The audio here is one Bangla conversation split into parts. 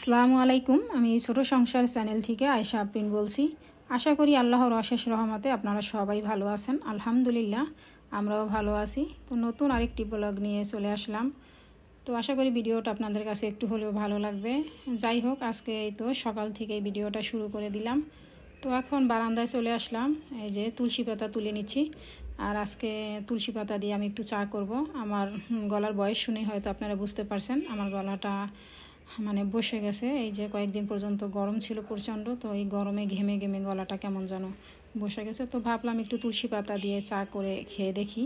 আসসালামু আলাইকুম। আমি ছোট সংসার চ্যানেল থেকে আয়েশা আফরিন বলছি। আশা করি আল্লাহর অশেষ রহমতে আপনারা সবাই ভালো আছেন। আলহামদুলিল্লাহ আমরাও ভালো আছি। তো নতুন আরেকটি ব্লগ নিয়ে চলে আসলাম। তো আশা করি ভিডিওটা আপনাদের কাছে একটু হলেও ভালো লাগবে। যাই হোক, আজকে এই তো সকাল থেকে ভিডিওটা শুরু করে দিলাম। তো এখন বারান্দায় চলে আসলাম। এই যে তুলসী পাতা তুলে নিচ্ছি। আর আজকে তুলসী পাতা দিয়ে আমি একটু চা করব। আমার গলার বয়স শুনে হয়তো আপনারা বুঝতে পারছেন আমার গলাটা বসে গেছে। এই যে কয়েকদিন পর্যন্ত গরম ছিল প্রচণ্ড, তো এই গরমে ঘেমে ঘেমে গলাটা কেমন যেন বসে গেছে। তো ভাবলাম একটু তুলসী পাতা দিয়ে চা করে খেয়ে দেখি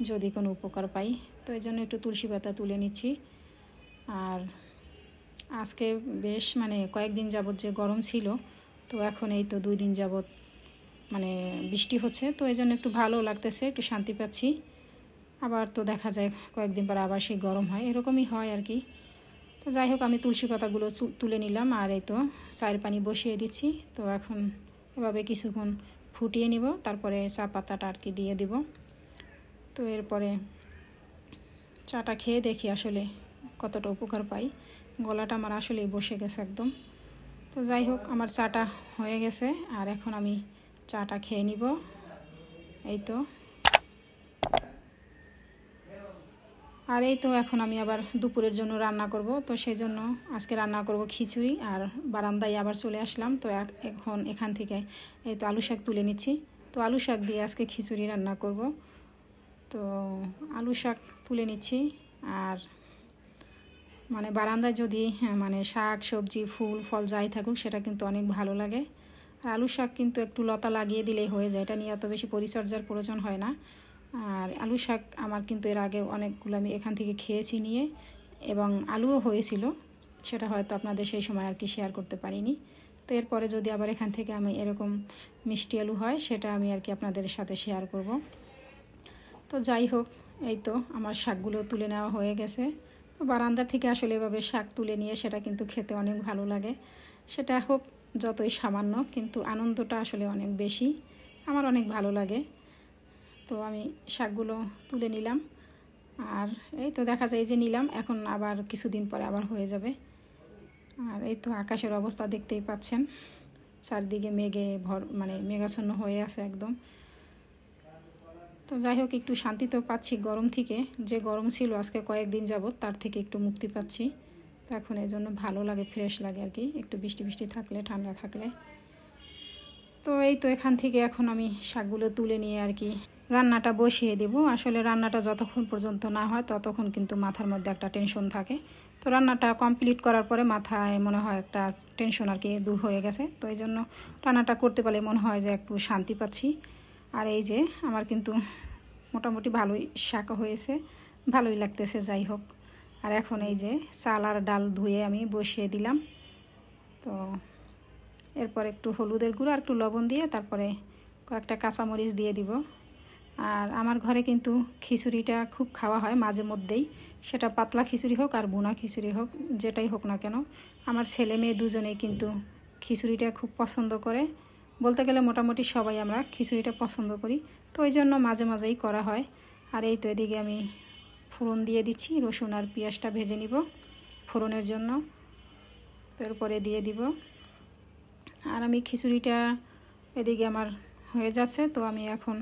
যদি কোনো উপকার পাই। তো এই জন্য একটু তুলসী পাতা তুলে নিচ্ছি। আর আজকে বেশ কয়েকদিন যাবত যে গরম ছিল, তো এখন এই তো 2 দিন যাবত বৃষ্টি হচ্ছে, তো এই জন্য একটু ভালো লাগতেছে, একটু শান্তি পাচ্ছি। আবার তো দেখা যায় কয়েকদিন পর আবার সেই গরম হয়, এরকমই হয় আর কি। তো যাই হোক, আমি তুলসী পাতাগুলো তুলে নিলাম আর এই তো চায়ের পানি বসিয়ে দিচ্ছি। তো এখন এভাবে কিছুক্ষণ ফুটিয়ে নিব, তারপরে চা পাতাটা আর কি দিয়ে দিব। তো এরপরে চাটা খেয়ে দেখি আসলে কতটা উপকার পাই। গলাটা আমার আসলেই বসে গেছে একদম। তো যাই হোক, আমার চাটা হয়ে গেছে আর এখন আমি চাটা খেয়ে নিব। এই তো এখন আমি আবার দুপুরের জন্য রান্না করব। তো সেই জন্য আজকে রান্না করব খিচুড়ি। আর বারান্দায় আবার চলে আসলাম। তো এখন এখান থেকে এই তো আলু শাক তুলে নিচ্ছি। তো আলু শাক দিয়ে আজকে খিচুড়ি রান্না করব। তো আলু শাক তুলে নিচ্ছি। আর বারান্দায় যদি শাক সবজি ফুল ফল যাই থাকুক, সেটা কিন্তু অনেক ভালো লাগে। আর আলু শাক কিন্তু একটু লতা লাগিয়ে দিলেই হয়ে যায়, এটা নিয়ে এত বেশি পরিচর্যার প্রয়োজন হয় না। আর আলু শাক আমার কিন্তু এর আগে অনেকগুলো আমি এখান থেকে খেয়েছি নিয়ে, এবং আলুও হয়েছিল, সেটা হয়তো আপনাদের সেই সময় আর কি শেয়ার করতে পারিনি। তো এরপরে যদি আবার এখান থেকে আমি এরকম মিষ্টি আলু হয়, সেটা আমি আর কি আপনাদের সাথে শেয়ার করব। তো যাই হোক, এই তো আমার শাকগুলো তুলে নেওয়া হয়ে গেছে। তো বারান্দা থেকে আসলে এভাবে শাক তুলে নিয়ে সেটা কিন্তু খেতে অনেক ভালো লাগে। সেটা হোক যতই সামান্য, কিন্তু আনন্দটা আসলে অনেক বেশি, আমার অনেক ভালো লাগে। তো আমি শাকগুলো তুলে নিলাম। আর এই তো দেখা যায় যে নিলাম, এখন আবার কিছুদিন পরে আবার হয়ে যাবে। আর এই তো আকাশের অবস্থা দেখতেই পাচ্ছেন, চারদিকে মেঘে মেঘাচ্ছন্ন হয়ে আছে একদম। তো যাই হোক, একটু শান্তি তো পাচ্ছি গরম থেকে, যে গরম ছিল আজকে কয়েকদিন যাবত তার থেকে একটু মুক্তি পাচ্ছি। তো এখন এই জন্য ভালো লাগে, ফ্রেশ লাগে আর কি, একটু বৃষ্টি বৃষ্টি থাকলে, ঠান্ডা থাকলে। তো এই তো এখান থেকে এখন আমি শাকগুলো তুলে নিয়ে আর কি রান্নাটা বসিয়ে দেব। আসলে রান্নাটা যতক্ষণ পর্যন্ত না হয় ততক্ষণ কিন্তু মাথার মধ্যে একটা টেনশন থাকে। তো রান্নাটা কমপ্লিট করার পরে মাথায় মনে হয় একটা টেনশন আর কি দূর হয়ে গেছে। তো এই জন্য রান্নাটা করতে পারলে মনে হয় যে একটু শান্তি পাচ্ছি। আর এই যে আমার কিন্তু মোটামুটি ভালোই শাক হয়েছে, ভালোই লাগতেছে। যাই হোক, আর এখন এই যে চাল আর ডাল ধুয়ে আমি বসিয়ে দিলাম। তো এরপর একটু হলুদের গুঁড়ো আর একটু লবণ দিয়ে তারপরে কয়েকটা কাঁচামরিচ দিয়ে দিব। আর আমার ঘরে কিন্তু খিচুড়িটা খুব খাওয়া হয় মাঝে মধ্যেই, সেটা পাতলা খিচুড়ি হোক আর ভুনা খিচুড়ি হোক, যেটাই হোক না কেন, আমার ছেলে মেয়ে দুজনেই কিন্তু খিচুড়িটা খুব পছন্দ করে। বলতে গেলে মোটামুটি সবাই আমরা খিচুড়িটা পছন্দ করি, তো ওই জন্য মাঝে মাঝেই করা হয়। আর এই তো এদিকে আমি ফোড়ন দিয়ে দিচ্ছি, রসুন আর পেঁয়াজটা ভেজে নিব ফোড়নের জন্য। তো এরপরে দিয়ে দিব। আর আমি খিচুড়িটা এদিকে আমার হয়ে যাচ্ছে, তো আমি এখন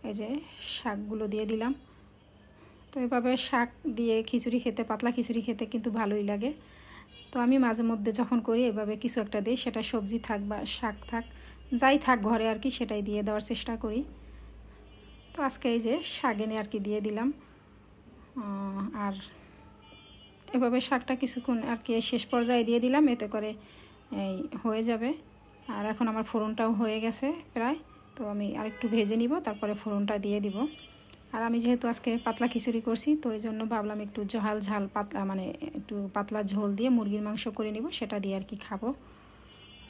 এই যে শাকগুলো দিয়ে দিলাম। তো এভাবে শাক দিয়ে খিচুড়ি খেতে, পাতলা খিচুড়ি খেতে কিন্তু ভালোই লাগে। তো আমি মাঝে মধ্যে যখন করি এভাবে কিছু একটা দিই, সেটা সবজি থাক বা শাক থাক, যাই থাক ঘরে আর কি, সেটাই দিয়ে দেওয়ার চেষ্টা করি। তো আজকে এই যে শাক এনে আর কি দিয়ে দিলাম। আর এভাবে শাকটা কিছুক্ষণ আর কি শেষ পর্যায়ে দিয়ে দিলাম, এতে করে এই হয়ে যাবে। আর এখন আমার ফোড়নটাও হয়ে গেছে প্রায়, তো আমি আরেকটু ভেজে নিব, তারপরে ফোড়নটা দিয়ে দিব। আর আমি যেহেতু আজকে পাতলা খিচুড়ি করছি, তো এই জন্য ভাবলাম একটু ঝাল পাতলা একটু পাতলা ঝোল দিয়ে মুরগির মাংস করে নিব, সেটা দিয়ে আর কি খাবো।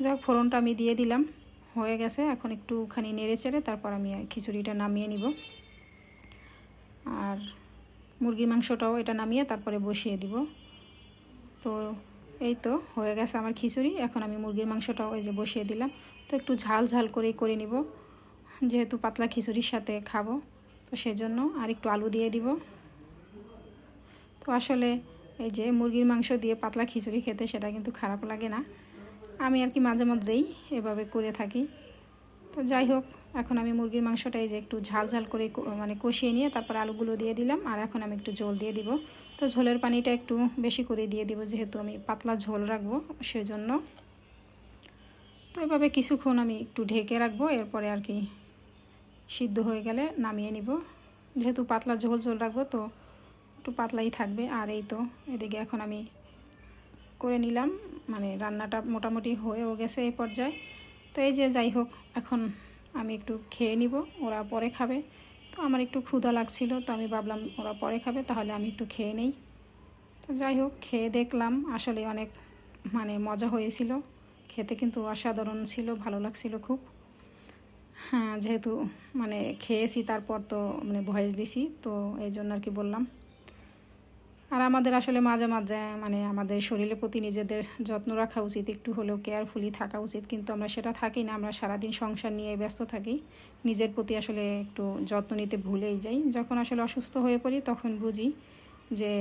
যাক, ফোড়নটা আমি দিয়ে দিলাম, হয়ে গেছে। এখন একটুখানি নেড়ে চেড়ে তারপর আমি খিচুড়িটা নামিয়ে নিব। আর মুরগির মাংসটাও এটা নামিয়ে তারপরে বসিয়ে দিব। তো এই তো হয়ে গেছে আমার খিচুড়ি। এখন আমি মুরগির মাংসটাও এই যে বসিয়ে দিলাম। তো একটু ঝাল করেই করে নিব, যেহেতু পাতলা খিচুড়ির সাথে খাবো, তো সেজন্য আর একটু আলু দিয়ে দিব। তো আসলে এই যে মুরগির মাংস দিয়ে পাতলা খিচুড়ি খেতে সেটা কিন্তু খারাপ লাগে না। আমি আর কি মাঝে মধ্যেই এভাবে করে থাকি। তো যাই হোক, এখন আমি মুরগির মাংসটা এই যে একটু ঝাল ঝাল করে মানে কষিয়ে নিয়ে তারপর আলুগুলো দিয়ে দিলাম। আর এখন আমি একটু ঝোল দিয়ে দিব। তো ঝোলের পানিটা একটু বেশি করে দিয়ে দিব, যেহেতু আমি পাতলা ঝোল রাখবো সেজন্য। তো এভাবে কিছুক্ষণ আমি একটু ঢেকে রাখবো, এরপরে আর কি সিদ্ধ হয়ে গেলে নামিয়ে নিব। যেহেতু পাতলা ঝোল ঝোল রাখবো তো একটু পাতলাই থাকবে। আর এই তো এদিকে এখন আমি করে নিলাম, মানে রান্নাটা মোটামুটি হয়েও গেছে এই পর্যায়ে। তো এই যে যাই হোক, এখন আমি একটু খেয়ে নিব, ওরা পরে খাবে। তো আমার একটু ক্ষুধা লাগছিল, তো আমি ভাবলাম ওরা পরে খাবে, তাহলে আমি একটু খেয়ে নেই। তো যাই হোক, খেয়ে দেখলাম আসলে অনেক মানে মজা হয়েছিল, খেতে কিন্তু অসাধারণ ছিল, ভালো লাগছিল খুব। হ্যাঁ, যেহেতু মানে খেয়েছি তারপর তো মানে ভয়েস দিছি, তো এই জন্য আর কি বললাম। আর আমাদের আসলে মাঝে মাঝে মানে আমাদের শরীরের প্রতি নিজেদের যত্ন রাখা উচিত, একটু হলেও কেয়ারফুলি থাকা উচিত, কিন্তু আমরা সেটা থাকি না। আমরা সারাদিন সংসার নিয়ে ব্যস্ত থাকি, নিজের প্রতি আসলে একটু যত্ন নিতে ভুলেই যাই। যখন আসলে অসুস্থ হয়ে পড়ি তখন বুঝি যে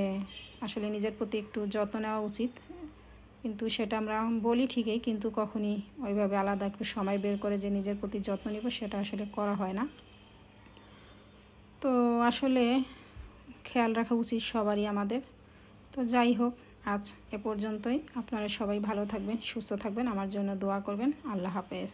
আসলে নিজের প্রতি একটু যত্ন নেওয়া উচিত। কিন্তু সেটা আমরা বলি ঠিকই, কিন্তু কখনই ওইভাবে আলাদা একটু সময় বের করে যে নিজের প্রতি যত্ন নিব সেটা আসলে করা হয় না। তো আসলে খেয়াল রাখা উচিত সবারই আমাদের। তো যাই হোক, আজ এ পর্যন্তই। আপনারা সবাই ভালো থাকবেন, সুস্থ থাকবেন, আমার জন্য দোয়া করবেন। আল্লাহ হাফেজ।